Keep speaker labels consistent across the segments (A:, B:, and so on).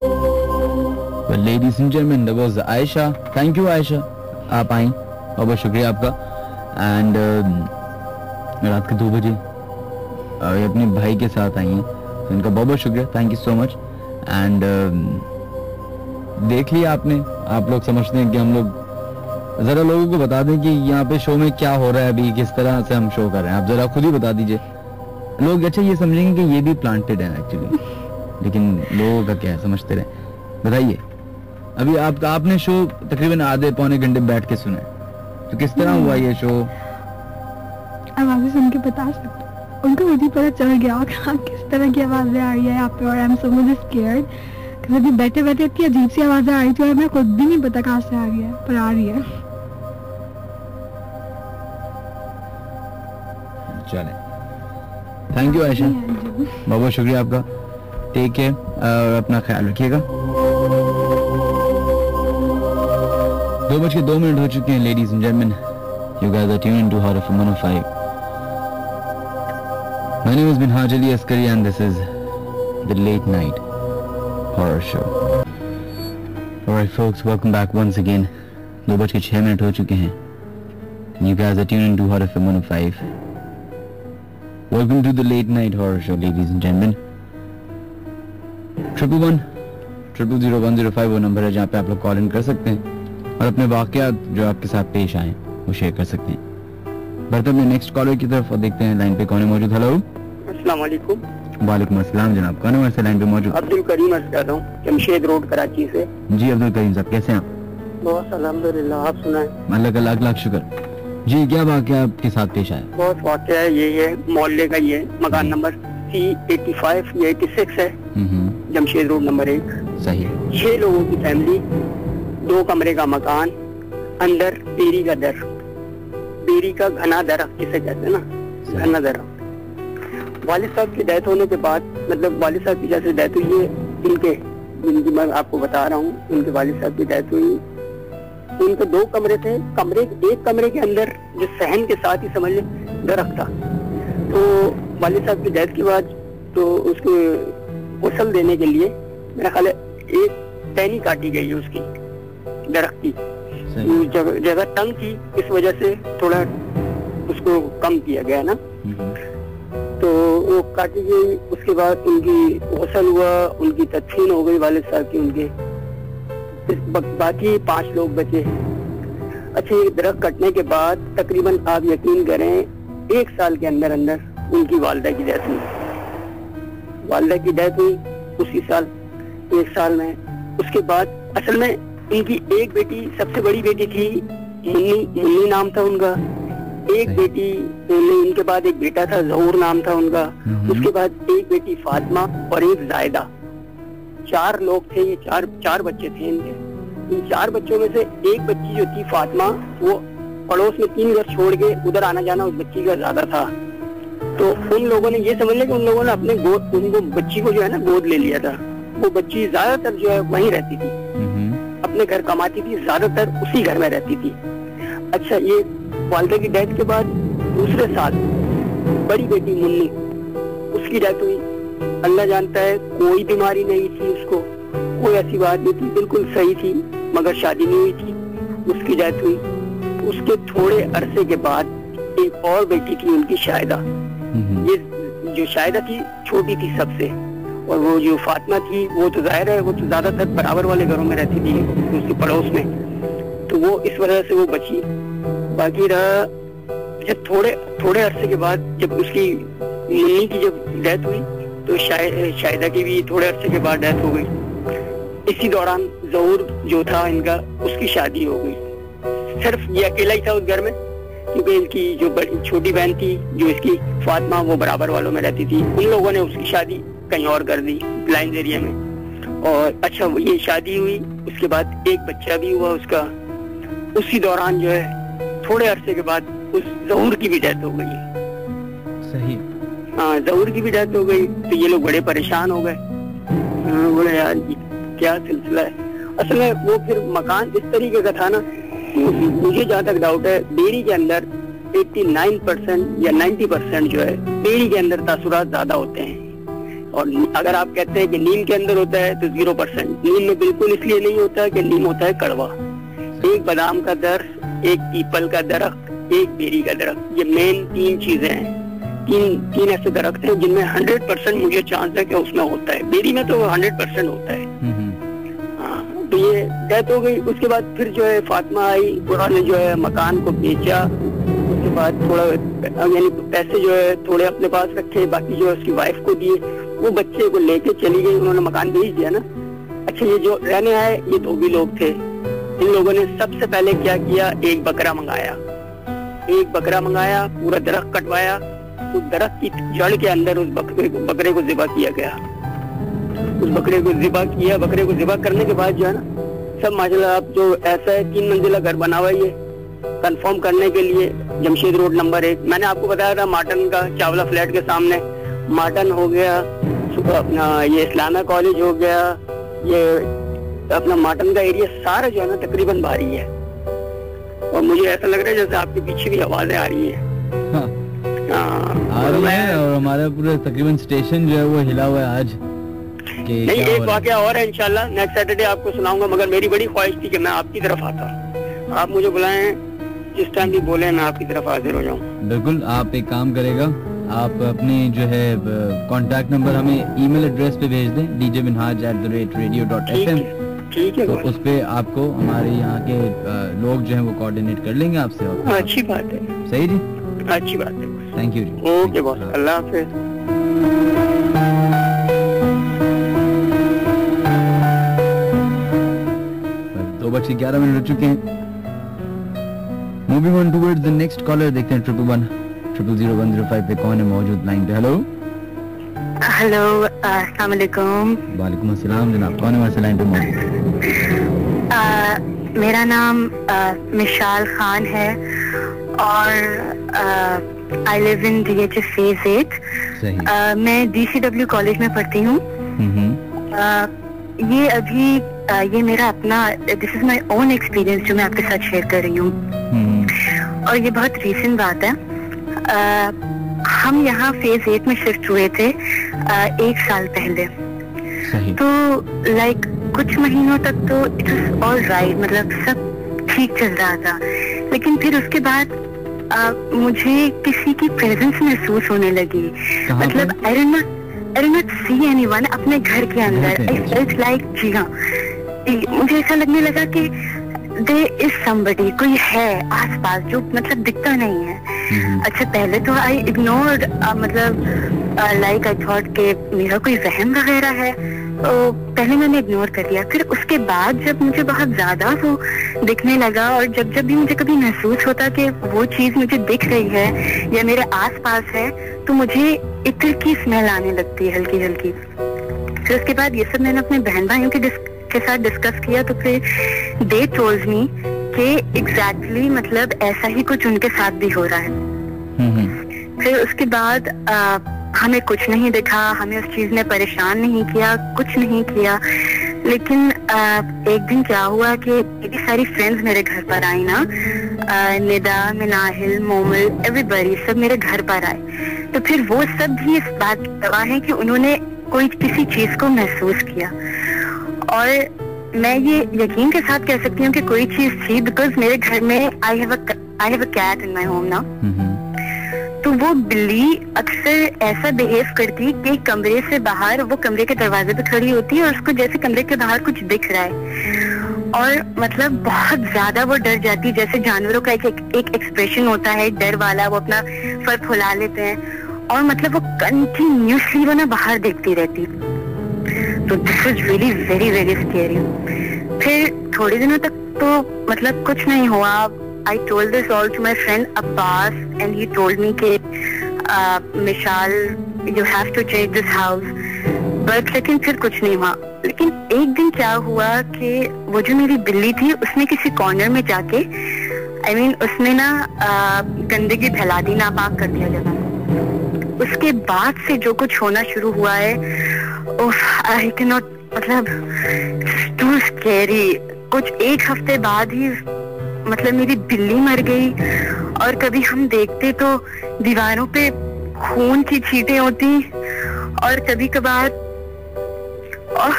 A: Well, ladies and gentlemen, that was Aisha. Thank you, Aisha. आप आई, बहुत बहुत शुक्रिया आपका. एंड रात के 2 बजे अपने भाई के साथ आई हैं, तो इनका बहुत बहुत शुक्रिया. Thank you so much. And देख लिया आपने, आप लोग समझते हैं कि हम लोग जरा लोगों को बता दें कि यहाँ पे शो में क्या हो रहा है अभी, किस तरह से हम शो कर रहे हैं. आप जरा खुद ही बता दीजिए. लोग अच्छा ये समझेंगे कि ये भी प्लांटेड है एक्चुअली, लेकिन लोगों का क्या है, समझते रहे. बताइए, अभी आपने शो तकरीबन आधे पौने घंटे बैठ के सुना है, तो किस तरह हुआ ये शो?
B: आवाजें सुन के बता सकते, उनको मुझे पता चल गया किस तरह की आवाजें आ रही है यहाँ पे. और I am so much scared, अभी बैठे बैठे इतनी अजीब सी आवाजें आ रही थी और मैं खुद भी नहीं पता कहाँ से आ रही है, पर आ रही है.
A: चले, थैंक यू आयशा, बहुत बहुत शुक्रिया आपका. टेक केयर और अपना ख्याल रखिएगा. 2:02 हो चुके हैं. Ladies and gentleman, you guys are tuned into Horror FM 105. My name is Minhaj Ali Askari and this is the Late Night Horror Show. Alright folks, welcome back once again. 2:06 हो चुके हैं. You guys are tuned into Horror FM 105. Welcome to the Late Night Horror Show, ladies and gentlemen. 111-000-105 वो number है जहाँ पे आप लोग call in कर सकते हैं और अपने वाकयात जो आपके साथ पेश आए वो शेयर कर सकते हैं. बढ़ते अपने नेक्स्ट कॉलर की तरफ और देखते हैं लाइन पे कौन है मौजूद. हेलो,
C: अस्सलाम वालेकुम.
A: वालेकुम अस्सलाम जनाब, कौन है वैसे लाइन पे मौजूद?
C: अब्दुल करीम अर्ज कर रहा हूँ, जमशेद रोड कराची से.
A: जी अब्दुल करीम साहब, कैसे हैं आप?
C: बहुत अल्हम्दुलिल्लाह, आप सुनाएं.
A: अल्लाह का लाख लाख शुक्र. जी, क्या वाकया आपके साथ पेश आया?
C: बहुत वाकया है, ये मोहल्ले का, ये मकान नंबर C85 या 86 है, जमशेद रोड नंबर 1.
A: सही. 6
C: लोगों की फैमिली, 2 कमरे का मकान, अंदर बेरी का दरख्त, बेरी का घना दरख्त जिसे कहते हैं ना, घना दरख्त. वालिद साहब की डेथ होने के बाद, मतलब वालिद साहब की जैसे डेथ हुई है, जिनकी मैं आपको बता रहा हूँ, उनके वालिद साहब की डेथ हुई. उनके 2 कमरे थे, एक कमरे के अंदर जो सहन के साथ ही समझ ले दरख्त था. तो वालिद साहब की डेथ के बाद तो उसको गुस्ल देने के लिए मेरा ख्याल है एक टहनी काटी गई है उसकी, दरख्त की. जगह तंग थी, इस वजह से थोड़ा उसको कम किया गया ना. तो वो काटी गई. उसके बाद उनकी गुस्ल हुआ, उनकी तदफीन हो गई वालिद साहब की. उनके बाकी 5 लोग बचे. अच्छा, ये दरख्त कटने के बाद तकरीबन आप यकीन करें 1 साल के अंदर अंदर उनकी वालिदा की डेथ हुई. वालिदा की डेथ हुई उसी साल, 1 साल में. उसके बाद असल में इनकी एक बेटी, सबसे बड़ी बेटी थी मुन्नी नाम था उनका. एक बेटी, इनके बाद एक बेटा था, जहूर नाम था उनका. उसके बाद एक बेटी फातिमा और एक जायदा. 4 लोग थे, ये 4 बच्चे थे इनके. इन 4 बच्चों में से एक बच्ची जो थी फातिमा, वो पड़ोस में 3 घर छोड़ के उधर आना जाना उस बच्ची का ज्यादा था. तो उन लोगों ने ये समझ लिया कि उन लोगों ने अपने उनको बच्ची को जो है ना गोद ले लिया था. वो बच्ची ज्यादातर जो है वहीं रहती थी, अपने घर कमाती थी, ज्यादातर उसी घर में रहती थी. अच्छा, ये वालिदा की डेथ के बाद दूसरे साल बड़ी बेटी मुन्नी, उसकी डेथ हुई. अल्लाह जानता है, कोई बीमारी नहीं थी उसको, कोई ऐसी बात नहीं थी, बिल्कुल सही थी, मगर शादी नहीं हुई थी, उसकी डेथ हुई. उसके थोड़े अरसे के बाद एक और बेटी थी उनकी, शाहिदा. ये जो शाहिदा थी छोटी थी सबसे, और वो जो फातिमा थी वो तो जाहिर है वो तो ज्यादातर बराबर वाले घरों में रहती थी उसके पड़ोस में, तो वो इस वजह से वो बची. बाकी रहा जब थोड़े अरसे के बाद जब उसकी मुन्नी की जब डेथ हुई तो शाहिदा की भी थोड़े अरसे के बाद डेथ हो गई. इसी दौरान जहूर जो था इनका, उसकी शादी हो गई. सिर्फ ये अकेला ही था उस घर में, क्योंकि इनकी जो छोटी बहन थी जो इसकी फातिमा, वो बराबर वालों में रहती थी. उन लोगों ने उसकी शादी कहीं और कर दी, ब्लाइंड एरिया में. और अच्छा, ये शादी हुई, उसके बाद एक बच्चा भी हुआ उसका. उसी दौरान जो है थोड़े अरसे के बाद उस जहूर की भी डेथ हो गई.
A: सही.
C: हाँ, जहूर की भी डेथ हो गई. तो ये लोग बड़े परेशान हो गए, बोले यार क्या सिलसिला है. असल में वो फिर मकान इस तरीके का था ना, मुझे जहाँ तक डाउट है बेरी के अंदर 89% या 90% जो है बेरी के अंदर तासुरात ज्यादा होते हैं. और अगर आप कहते हैं कि नीम के अंदर होता है तो 0%। नीम में बिल्कुल इसलिए नहीं होता है कि नीम होता है कड़वा। एक बादाम का दरख्त, एक पीपल का दरख्त, एक बेरी का दरख्त, ये मेन 3 चीजें हैं। तीन ऐसे दरख्त हैं जिनमें 100% मुझे चांस है कि उसमें होता है। बेरी में तो 100% होता है। हाँ, तो ये डेथ हो गई। उसके बाद फिर जो है फातिमा आई, उन्होंने जो है मकान को बेचा। उसके बाद थोड़ा यानी पैसे जो है थोड़े अपने पास रखे, बाकी जो है उसकी वाइफ को दिए। वो बच्चे को लेके चली गई, उन्होंने मकान बेच दिया ना। अच्छा, ये जो रहने आए ये 2 भी लोग थे। इन लोगों ने सबसे पहले क्या किया, एक बकरा मंगाया, पूरा दरख्त कटवाया, उस दरख्त की जड़ के अंदर उस बकरे को ज़िबा किया गया। उस बकरे को ज़िबा करने के बाद जो है ना, सब माशाल्लाह आप जो ऐसा है 3 मंजिला घर बना हुआ है कंफर्म करने के लिए जमशेद रोड नंबर 1। मैंने आपको बताया था मार्टन का, चावला फ्लैट के सामने मार्टन हो गया, अपना ये इस्लामिया कॉलेज हो गया, ये अपना मार्टन का एरिया सारा जो है ना तकरीबन भारी है। और मुझे ऐसा लग रहा है जैसे आपके पीछे भी आवाजें आ रही है।
A: और हमारा पूरा तकरीबन स्टेशन जो है वो हिला हुआ है आज।
C: नहीं, एक वाकया और है, इंशाल्लाह नेक्स्ट सैटरडे आपको सुनाऊंगा। मगर मेरी बड़ी ख्वाहिश थी कि मैं आपकी तरफ आता। आप मुझे बुलाएं, जिस टाइम भी बोले मैं आपकी तरफ हाजिर हो जाऊं।
A: बिल्कुल, आप एक काम करेगा, आप अपनी जो है कांटेक्ट नंबर हमें ईमेल एड्रेस पे भेज दें, djminhaj@radio.fm।
C: ठीक है,
A: तो उस पे आपको हमारे यहाँ के लोग जो है वो कोऑर्डिनेट कर लेंगे आपसे।
C: अच्छी बात है।
A: सही जी,
C: अच्छी बात है।
A: थैंक यू जी।
C: ओके बॉस, अल्लाह हाफिज़।
A: 2:11 हो चुके हैं। Moving on towards the next caller, देखते हैं 111000105 पे कौन है मौजूद लाइन पे। हेलो
B: अस्सलाम वालेकुम।
A: वालेकुम अस्सलाम जनाब, कौन है हमारे लाइन पे मौजूद?
B: मेरा नाम मिशाल खान है और I live in DHS phase 8। मैं DCW कॉलेज में पढ़ती हूँ। ये अभी ये मेरा अपना, this is my own experience जो मैं आपके साथ शेयर कर रही हूँ। और ये बहुत रीसेंट बात है। हम यहाँ फेज 8 में शिफ्ट हुए थे 1 साल पहले। तो लाइक कुछ महीनों तक तो इट वाज ऑल राइट, मतलब सब ठीक चल रहा था। लेकिन फिर उसके बाद मुझे किसी की प्रेजेंस महसूस होने लगी। मतलब I did not see anyone अपने घर के अंदर। आई फेल्ट लाइक, जी हाँ, मुझे ऐसा लगने लगा कि देयर इज समबडी, कोई है आसपास जो मतलब दिखता नहीं है। अच्छा, पहले तो आई इग्नोर्ड, मतलब लाइक आई थॉट कि मेरा कोई वहम वगैरह है, तो पहले मैंने इग्नोर कर दिया। फिर उसके बाद जब मुझे बहुत ज्यादा वो दिखने लगा और जब भी मुझे कभी महसूस होता कि वो चीज मुझे दिख रही है या मेरे आसपास है, तो मुझे इत्र की स्मेल आने लगती है हल्की हल्की। फिर उसके बाद ये सब मैंने अपने बहन भाइयों के साथ डिस्कस किया, तो फिर दे टोल्ड मी कि एग्जैक्टली मतलब ऐसा ही कुछ उनके साथ भी हो रहा है। फिर उसके बाद हमें कुछ नहीं दिखा, हमें उस चीज ने परेशान नहीं किया, कुछ नहीं किया। लेकिन एक दिन क्या हुआ कि मेरी सारी फ्रेंड्स मेरे घर पर आई ना, निदा, मिनाहिल, मोमल, एवरीबॉडी, सब मेरे घर पर आए। तो फिर वो सब भी इस बात की गवाह है कि उन्होंने कोई किसी चीज को महसूस किया। और मैं ये यकीन के साथ कह सकती हूँ कि कोई चीज थी, बिकॉज मेरे घर में I have a cat in my home ना। तो वो बिल्ली अक्सर ऐसा बिहेव करती कि कमरे से बाहर, वो कमरे के दरवाजे पे खड़ी होती है और उसको जैसे कमरे के बाहर कुछ दिख रहा है, और मतलब बहुत ज्यादा वो डर जाती। जैसे जानवरों का एक एक्सप्रेशन होता है डर वाला, वो अपना फर फुला लेते हैं, और मतलब वो कंटिन्यूसली वो ना बाहर देखती रहती। तो this was really very very scary. फिर थोड़े दिनों तक तो मतलब कुछ नहीं हुआ। I told this all to my friend Abbas and he told me कि मिशाल you have to change this house, but लेकिन फिर कुछ नहीं हुआ। लेकिन एक दिन क्या हुआ कि वो जो मेरी बिल्ली थी उसने किसी कॉर्नर में जाके उसने ना गंदगी फैला दी, नापाक कर दिया जगह। उसके बाद से जो कुछ होना शुरू हुआ है, I cannot, मतलब too scary। कुछ 1 हफ्ते बाद ही मतलब मेरी बिल्ली मर गई, और कभी हम देखते तो दीवारों पे खून की छींटें होती,
D: और कभी कभार आई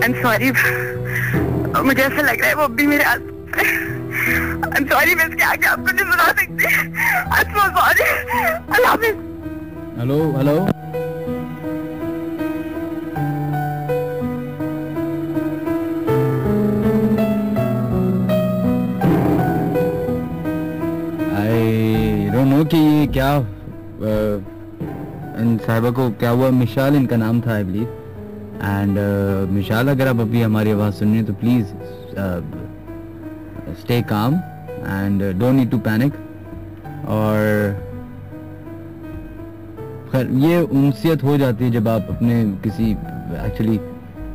D: एम सॉरी, मुझे ऐसा लग रहा है वो भी मेरे आई एम सॉरी, मैं इसके आगे आपको नहीं सुना सकती। I am so sorry. Allah Hafiz.
A: Hello hello I don't know कि ये क्या इन साहिबा को क्या हुआ। मिशाल इनका नाम था आई बिलीव। एंड मिशाल, अगर आप अभी हमारी आवाज़ सुन रहे हैं तो please stay calm and don't need to panic. और खैर ये उनसियत हो जाती है जब आप अपने किसी, एक्चुअली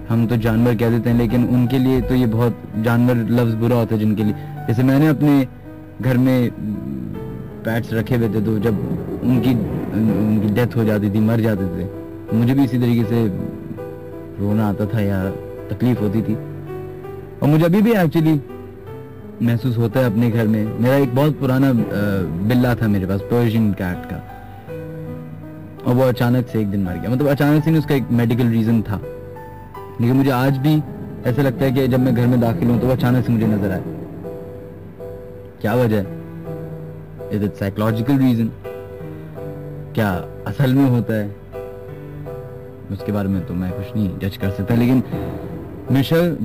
A: हम तो जानवर कह देते हैं लेकिन उनके लिए तो ये बहुत, जानवर लफ्ज़ बुरा होता है जिनके लिए। जैसे मैंने अपने घर में पैट्स रखे हुए थे, तो जब उनकी डेथ हो जाती थी, मर जाते थे, मुझे भी इसी तरीके से रोना आता था या तकलीफ होती थी। और मुझे अभी भी एक्चुअली महसूस होता है अपने घर में। मेरा एक बहुत पुराना बिल्ला था मेरे पास, पर्शियन कैट का, और वो अचानक से एक दिन मर गया। मतलब अचानक से नहीं, उसका एक मेडिकल रीजन था, लेकिन मुझे आज भी ऐसा लगता है कि जब मैं घर में दाखिल हूँ तो वो अचानक से मुझे नजर आए। क्या वजह है? Is it psychological reason? क्या असल में होता है? उसके बारे में तो मैं कुछ नहीं जज कर सकता, लेकिन मिशेल,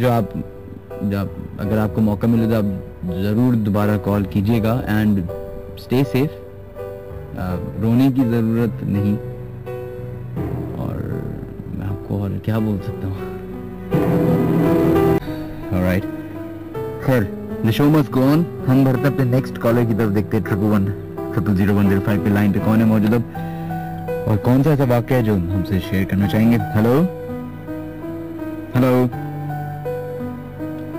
A: जब अगर आपको मौका मिले तो आप जरूर दोबारा कॉल कीजिएगा एंड स्टे सेफ। रोने की जरूरत नहीं, और मैं आपको और क्या बोल सकता हूँ। ऑलराइट, खैर the show must go on. हम बढ़ते अपने नेक्स्ट कॉलर की तरफ, देखते हैं 111000105 पे लाइन पे कौन है मौजूद अब, और कौन सा ऐसा वाक्य है जो हमसे शेयर करना चाहेंगे। Hello hello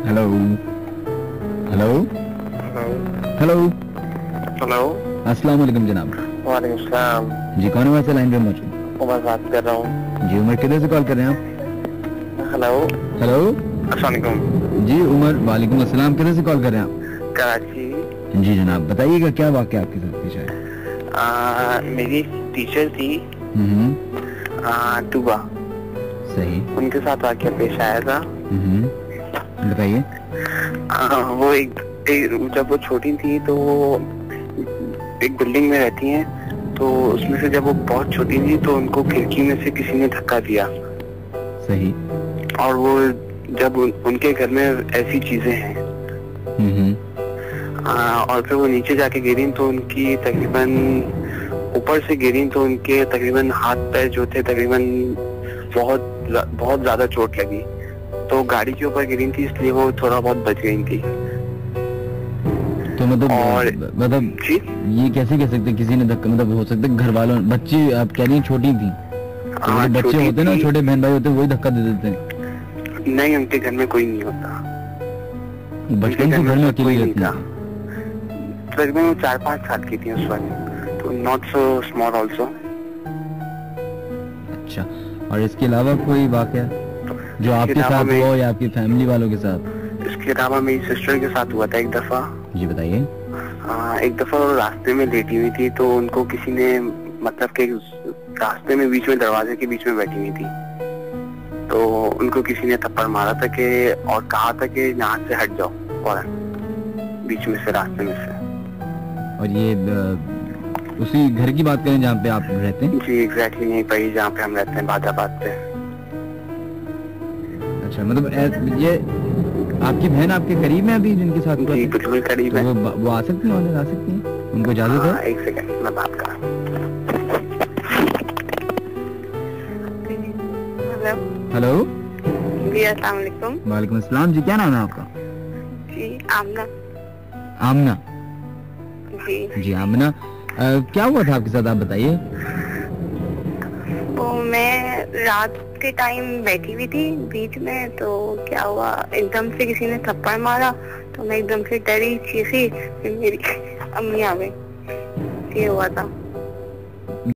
A: hello hello hello
E: hello,
A: अस्सलाम वालेकुम जनाब।
E: वालेकुम सलाम
A: जी, कौन है वैसे लाइन पे मौजूद?
E: उमर बात कर रहा हूँ।
A: जी उमर, किधर से कॉल कर रहे हैं आप?
E: हेलो
A: हेलो,
E: अस्सलाम वालेकुम।
A: जी उमर, वालेकुम अस्सलाम। किधर से कॉल कर रहे हैं आप?
E: कराची।
A: जी जनाब, बताइएगा क्या वाक्य आपके साथ पेश आया?
E: मेरी टीचर थी टूबा,
A: सही,
E: उनके साथ वाकया पेश आया था।
A: बताइए।
E: वो जब वो छोटी थी तो वो एक बिल्डिंग में रहती हैं, तो उसमें से जब वो बहुत छोटी थी तो उनको खिड़की में से किसी ने धक्का दिया।
A: सही।
E: और वो जब उनके घर में ऐसी चीजें हैं, और फिर वो नीचे जाके गिरी तो उनकी तकरीबन, ऊपर से गिरी तो उनके तकरीबन हाथ पैर जो थे तकरीबन बहुत ज्यादा चोट लगी। तो गाड़ी के ऊपर गिरी थी, इसलिए वो थोड़ा बहुत बच गई थी।
A: तो मतलब
E: जी,
A: ये कैसे कह सकते किसी ने धक्का, मतलब हो सकता है घर वालों, बच्ची आप कह रही छोटी थी, तो बच्चे होते ना, छोटे बहन भाई होते, वही धक्का दे देते हैं।
E: नहीं, उनके घर में कोई नहीं होता।
A: बचपन से घर में अकेली रहती है।
E: तकरीबन वो 4-5 साल की थी उस वक्त, तो नॉट सो स्मॉल ऑल्सो।
A: अच्छा, और इसके अलावा कोई वाकया जो आपके साथ हुआ या आपकी फैमिली वालों के साथ?
E: इसके अलावा मेरी सिस्टर के साथ हुआ था एक दफा।
A: जी बताइए।
E: एक दफा वो रास्ते में लेटी हुई थी, तो उनको किसी ने, मतलब के रास्ते में बीच में, दरवाजे के बीच में बैठी हुई थी, तो उनको किसी ने थप्पड़ मारा था कि, और कहा था कि यहाँ से हट जाओ, और बीच में से, रास्ते में से।
A: और ये उसी घर की बात करें जहाँ पे आप रहते हैं?
E: जी एग्जैक्टली यहीं पर ही जहाँ पे हम रहते हैं, बादाबाद पे।
A: अच्छा, मतलब ये आपकी बहन आपके करीब है अभी जिनके साथ?
E: जी बिल्कुल करीब है।
A: तो वो आ सकती है, आ सकती है, उनको इजाजत है?
E: एक सेकंड मैं बात कर रहा हूँ।
D: हेलो
A: हेलो
D: जी, अस्सलाम वालेकुम।
A: वालेकुम अस्सलाम। जी क्या नाम है आपका?
D: जी आमना।
A: आमना?
D: जी
A: जी आमना, क्या हुआ था आपके साथ, आप बताइए।
D: तो मैं रात के टाइम बैठी हुई थी बीच में, तो क्या हुआ, एकदम से किसी ने थप्पड़ मारा, तो मैं एकदम से डरी, चीखी, फिर मेरी अम्मी आ गई। ये हुआ था।